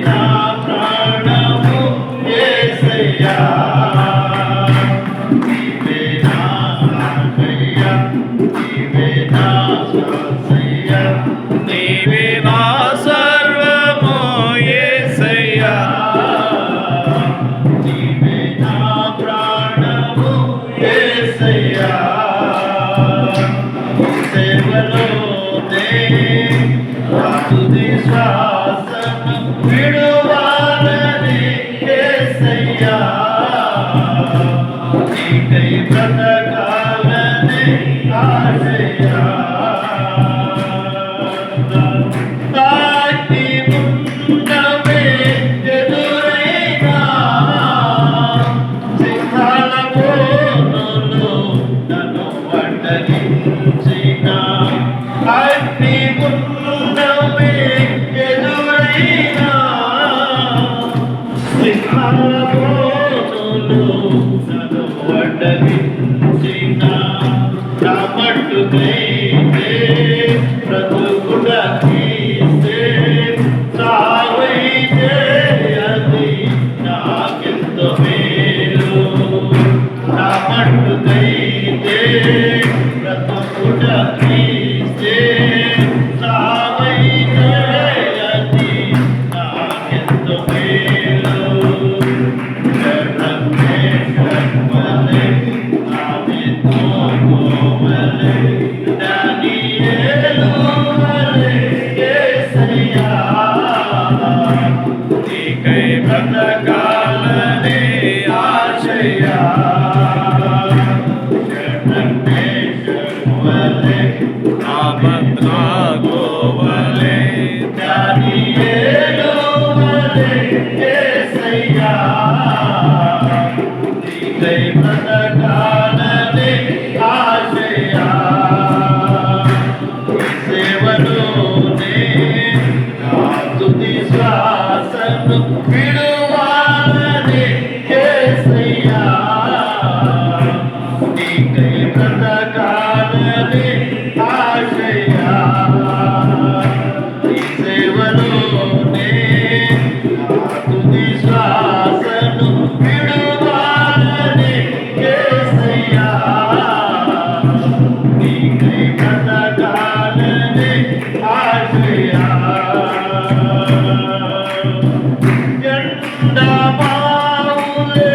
నా ప్రాణము యేసయ్యా నీవే నా ఆశ్రయ నీవే నా శ్వాసయ్యా నీవే నా సర్వము యేసయ్యా నీవే నా ప్రాణము యేసయ్యా సేవలోనే తుది శ్వాసను విడువాలని యేసయ్యా నీకై బ్రతకాలని ఆశయ్యా తాకి ఉన్నవే ఎదురైనా సింహాల బోనులు నన్ను అడ్డగించిన అగ్ని ఉన్నవే ఎదురైనా సింహాల బోనులు నన్ను అడ్డగించిన నా మట్టుకైతే బ్రతుకుడకైతే సావైతే అది నాకెంతో మేలు నా మట్టుకైతే బ్రతుకుడకైతే సావైతే అది నాకెంతో మేలు జగన్నే జన్మలే ఆమె తోమలే దానియేలు వలె యేసయ్యా నీకై బ్రతకాలని ఆశయ్యా జగన్నే జన్మలే ఆపద్రాగోవలే దానియేలు వలె యేసయ్యా నీకై బ్రతకాలని ఆశయ్యా సేవలోనే నా తుది శ్వాసను విడువాలని యేసయ్యా నీకై బ్రతకాలని ఆశయ్యా సేవలోనే నా తుది శ్వాసను విడువాలని యేసయ్యా నీకై బ్రతకాలని ఆశయ్యా ఎండమావులే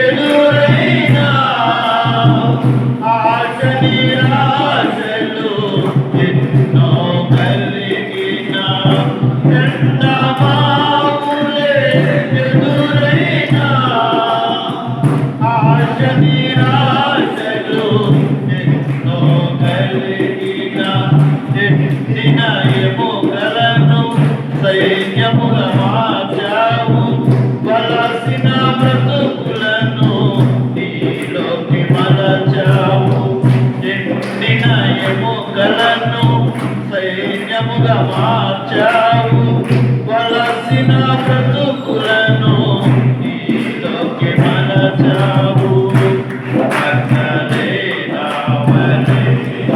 ఎదురైనా ఆశ నిరాశలు ఎన్నో కలిగినా ఎండమావులే ఎదురైనా ఆశ నిరాశలు ఎన్నో కలిగినా ఎండిన ఎముకలను సైన్యముగా మార్చావు వలసిన బ్రతుకులను నీలోకి మలచావు ఎండిన ఎముకలను సైన్యముగా మార్చావు వలసిన బ్రతుకులను నీలోకి మలచావు అగ్నలేనావలే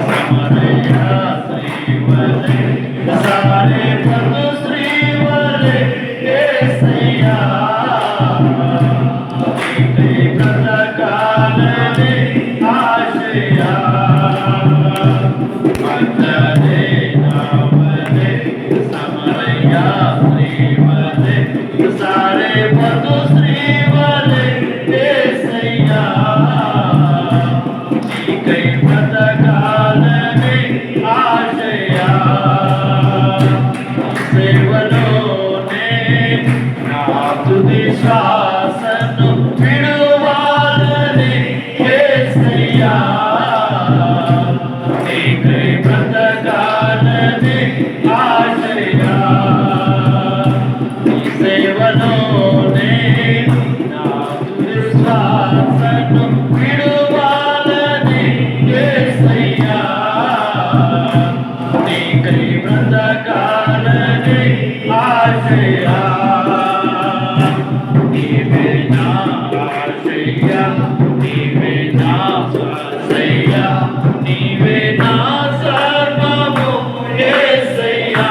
సమరయ శ్రీవలే సారే పదు శ్రీవలే యేసయ్యా నీకై బ్రతకాలని ఆశయ్యా అగ్నలేనావలే సమరయ శ్రీవలే సారే పదు శ్రీవలే యేసయ్యా నీకై బ్రతకాలని ఆశయ్యా సేవలోనే నా తుది శ్వాసను విడువాలని యేసయ్యా నీకై బ్రతకాలని ఆశయ్యా సేవలోనే నా తుది శ్వాసను విడువాలని యేసయ్యా నీకై బ్రతకాలని ఆశయ్యా నీవే నా ఆశయ్యా నీవే నా శ్వాసయ్యా నీవే నా సర్వము యేసయ్యా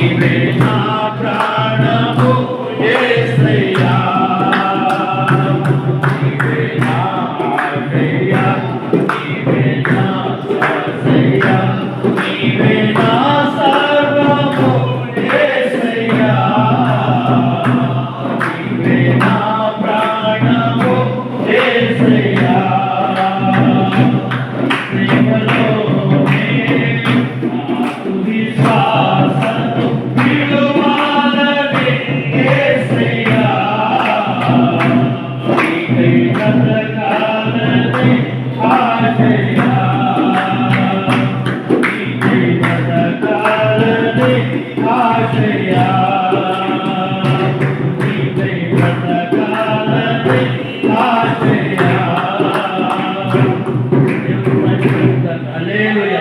నీవే నా ప్రాణము యేసయ్యా నీవే నా ఆశ్రయ నీవే నా శ్వాసయ్య నీవే నా సర్వము యేసయ్యా నీవే నా ప్రాణము యేసయ్యా ప్రేమలోనే నాకు విశ్వాసము విలువాలని యేసయ్యా నీకై బ్రతకాలని ఆశయ్యా నీకై బ్రతకాలని ఆశయ్యా నీకై బ్రతకాలని ఆశయ్యా హల్లెలూయా